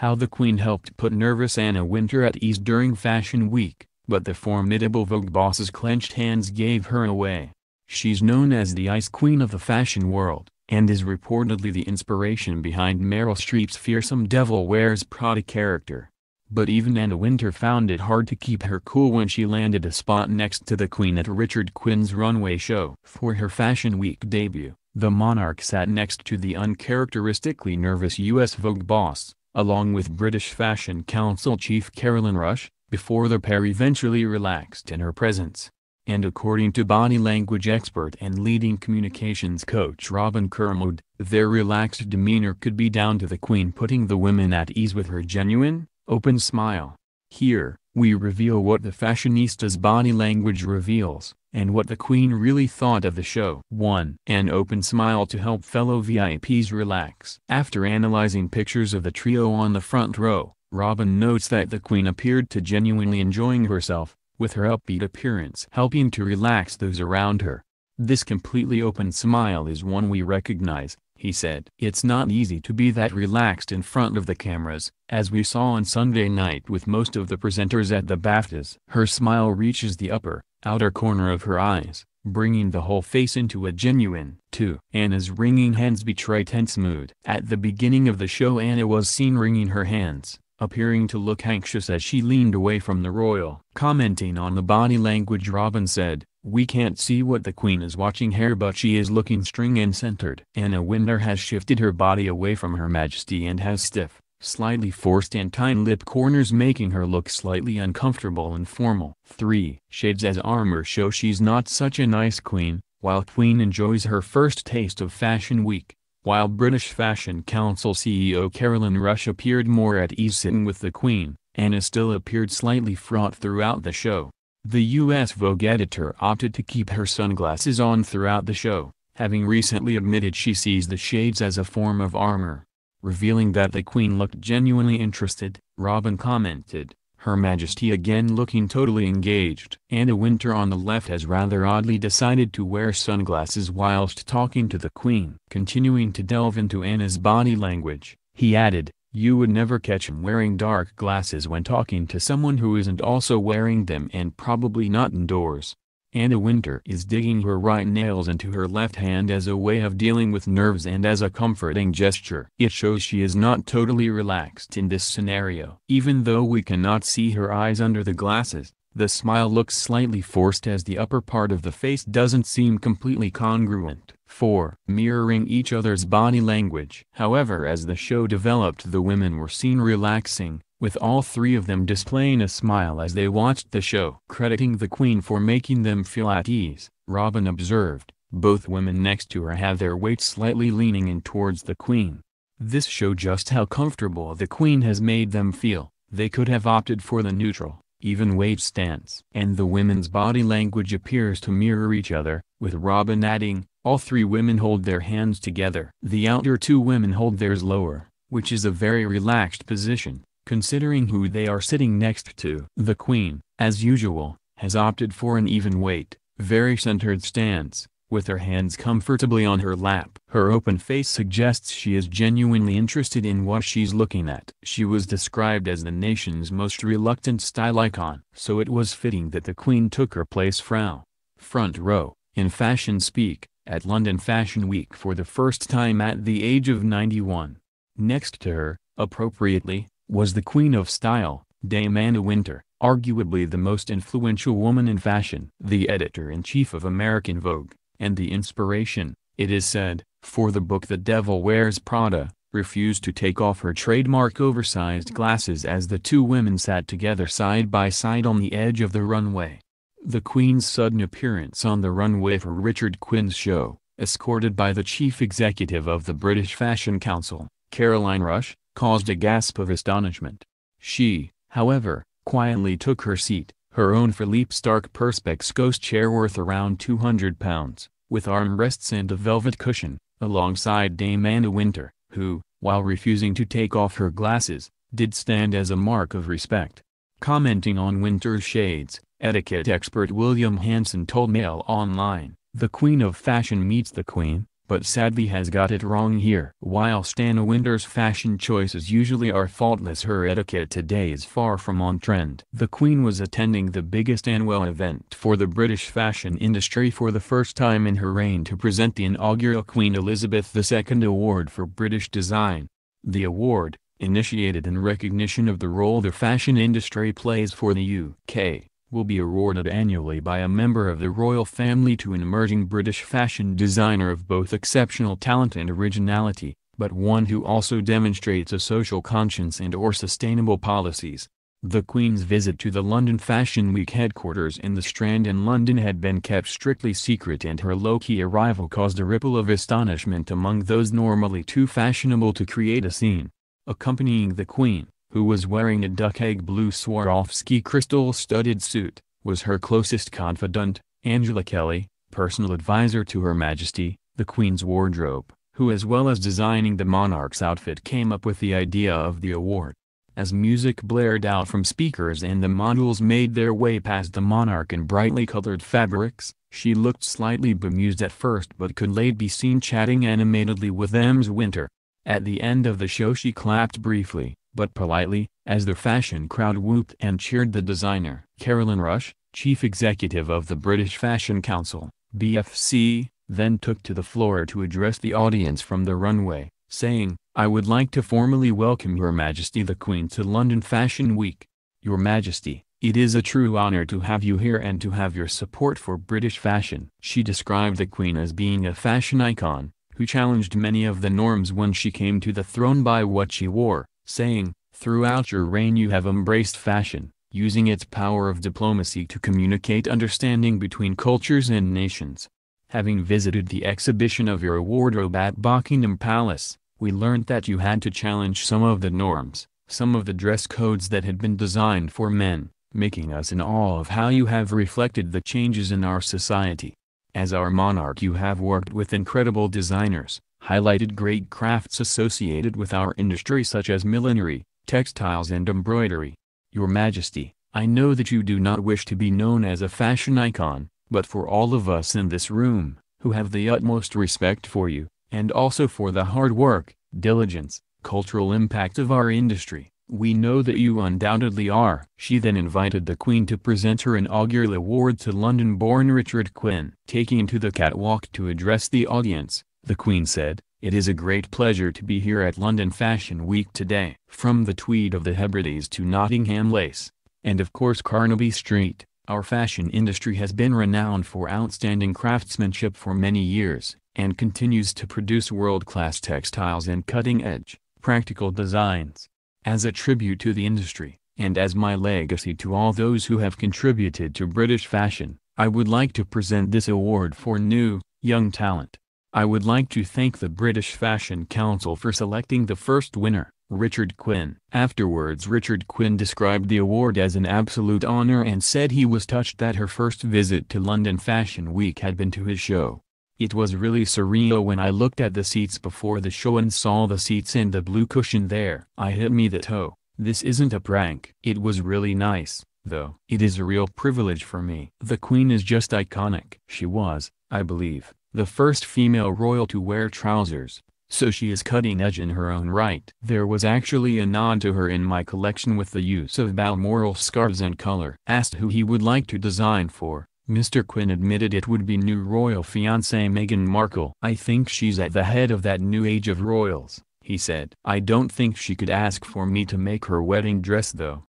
How the Queen helped put nervous Anna Wintour at ease during Fashion Week, but the formidable Vogue boss's clenched hands gave her away. She's known as the Ice Queen of the fashion world, and is reportedly the inspiration behind Meryl Streep's fearsome Devil Wears Prada character. But even Anna Wintour found it hard to keep her cool when she landed a spot next to the Queen at Richard Quinn's runway show. For her Fashion Week debut, the monarch sat next to the uncharacteristically nervous U.S. Vogue boss, along with British Fashion Council chief Caroline Rush, before the pair eventually relaxed in her presence. And according to body language expert and leading communications coach Robin Kermode, their relaxed demeanor could be down to the Queen putting the women at ease with her genuine, open smile. Here, we reveal what the fashionista's body language reveals, and what the Queen really thought of the show. 1. An open smile to help fellow VIPs relax. After analyzing pictures of the trio on the front row, Robin notes that the Queen appeared to genuinely enjoying herself, with her upbeat appearance helping to relax those around her. "This completely open smile is one we recognize," he said. "It's not easy to be that relaxed in front of the cameras, as we saw on Sunday night with most of the presenters at the BAFTAs." Her smile reaches the outer corner of her eyes, bringing the whole face into a genuine 2. Anna's wringing hands betray tense mood. At the beginning of the show, Anna was seen wringing her hands, appearing to look anxious as she leaned away from the royal. Commenting on the body language, Robin said, "We can't see what the Queen is watching here, but she is looking string and centered." Anna Wintour has shifted her body away from Her Majesty and has stiff, slightly forced and tight lip corners, making her look slightly uncomfortable and formal. 3. Shades as armor show she's not such a nice queen. While Queen enjoys her first taste of Fashion Week, while British Fashion Council CEO Caroline Rush appeared more at ease sitting with the Queen, Anna still appeared slightly fraught throughout the show. The US Vogue editor opted to keep her sunglasses on throughout the show, having recently admitted she sees the shades as a form of armor. Revealing that the Queen looked genuinely interested, Robin commented, "Her Majesty again looking totally engaged." Anna Wintour on the left has rather oddly decided to wear sunglasses whilst talking to the Queen. Continuing to delve into Anna's body language, he added, "You would never catch him wearing dark glasses when talking to someone who isn't also wearing them, and probably not indoors." Anna Wintour is digging her right nails into her left hand as a way of dealing with nerves and as a comforting gesture. It shows she is not totally relaxed in this scenario. Even though we cannot see her eyes under the glasses, the smile looks slightly forced as the upper part of the face doesn't seem completely congruent. 4. Mirroring each other's body language. However, as the show developed, the women were seen relaxing, with all three of them displaying a smile as they watched the show. Crediting the Queen for making them feel at ease, Robin observed, "Both women next to her have their weight slightly leaning in towards the Queen. This shows just how comfortable the Queen has made them feel. They could have opted for the neutral, even weight stance." And the women's body language appears to mirror each other, with Robin adding, "All three women hold their hands together. The outer two women hold theirs lower, which is a very relaxed position, considering who they are sitting next to." The Queen, as usual, has opted for an even weight, very centered stance, with her hands comfortably on her lap. Her open face suggests she is genuinely interested in what she's looking at. She was described as the nation's most reluctant style icon, so it was fitting that the Queen took her place front row, in fashion speak, at London Fashion Week for the first time at the age of 91. Next to her, appropriately, was the Queen of Style, Dame Anna Wintour, arguably the most influential woman in fashion. The editor-in-chief of American Vogue, and the inspiration, it is said, for the book The Devil Wears Prada, refused to take off her trademark oversized glasses as the two women sat together side by side on the edge of the runway. The Queen's sudden appearance on the runway for Richard Quinn's show, escorted by the chief executive of the British Fashion Council, Caroline Rush, caused a gasp of astonishment. She, however, quietly took her seat, her own Philippe Starck Perspex Ghost chair worth around £200, with armrests and a velvet cushion, alongside Dame Anna Wintour, who, while refusing to take off her glasses, did stand as a mark of respect. Commenting on Wintour's shades, etiquette expert William Hanson told Mail Online, "The Queen of Fashion meets the Queen, but sadly has got it wrong here. Whilst Anna Wintour's fashion choices usually are faultless, her etiquette today is far from on trend. The Queen was attending the biggest annual event for the British fashion industry for the first time in her reign to present the inaugural Queen Elizabeth II Award for British Design. The award, initiated in recognition of the role the fashion industry plays for the UK, will be awarded annually by a member of the royal family to an emerging British fashion designer of both exceptional talent and originality, but one who also demonstrates a social conscience and/or sustainable policies. The Queen's visit to the London Fashion Week headquarters in the Strand in London had been kept strictly secret, and her low-key arrival caused a ripple of astonishment among those normally too fashionable to create a scene. Accompanying the Queen, who was wearing a duck-egg blue Swarovski crystal-studded suit, was her closest confidant, Angela Kelly, personal advisor to Her Majesty, the Queen's wardrobe, who as well as designing the monarch's outfit came up with the idea of the award. As music blared out from speakers and the models made their way past the monarch in brightly colored fabrics, she looked slightly bemused at first but could later be seen chatting animatedly with Anna Wintour. At the end of the show she clapped briefly, but politely, as the fashion crowd whooped and cheered the designer. Carolyn Rush, chief executive of the British Fashion Council, BFC, then took to the floor to address the audience from the runway, saying, "I would like to formally welcome Her Majesty the Queen to London Fashion Week. Your Majesty, it is a true honor to have you here and to have your support for British fashion." She described the Queen as being a fashion icon, who challenged many of the norms when she came to the throne by what she wore, saying, "Throughout your reign you have embraced fashion, using its power of diplomacy to communicate understanding between cultures and nations. Having visited the exhibition of your wardrobe at Buckingham Palace, we learned that you had to challenge some of the norms, some of the dress codes that had been designed for men, making us in awe of how you have reflected the changes in our society. As our monarch you have worked with incredible designers, highlighted great crafts associated with our industry such as millinery, textiles and embroidery. Your Majesty, I know that you do not wish to be known as a fashion icon, but for all of us in this room, who have the utmost respect for you, and also for the hard work, diligence, cultural impact of our industry, we know that you undoubtedly are." She then invited the Queen to present her inaugural award to London-born Richard Quinn. Taking to the catwalk to address the audience, the Queen said, "It is a great pleasure to be here at London Fashion Week today. From the tweed of the Hebrides to Nottingham lace, and of course Carnaby Street, our fashion industry has been renowned for outstanding craftsmanship for many years, and continues to produce world-class textiles and cutting-edge, practical designs. As a tribute to the industry, and as my legacy to all those who have contributed to British fashion, I would like to present this award for new, young talent. I would like to thank the British Fashion Council for selecting the first winner, Richard Quinn." Afterwards Richard Quinn described the award as an absolute honor and said he was touched that her first visit to London Fashion Week had been to his show. "It was really surreal when I looked at the seats before the show and saw the seats and the blue cushion there. I hit me that oh, this isn't a prank. It was really nice, though. It is a real privilege for me. The Queen is just iconic." She was, I believe, the first female royal to wear trousers, so she is cutting edge in her own right. There was actually a nod to her in my collection with the use of Balmoral scarves and color. Asked who he would like to design for, Mr. Quinn admitted it would be new royal fiancée Meghan Markle. "I think she's at the head of that new age of royals," he said. "I don't think she could ask for me to make her wedding dress though.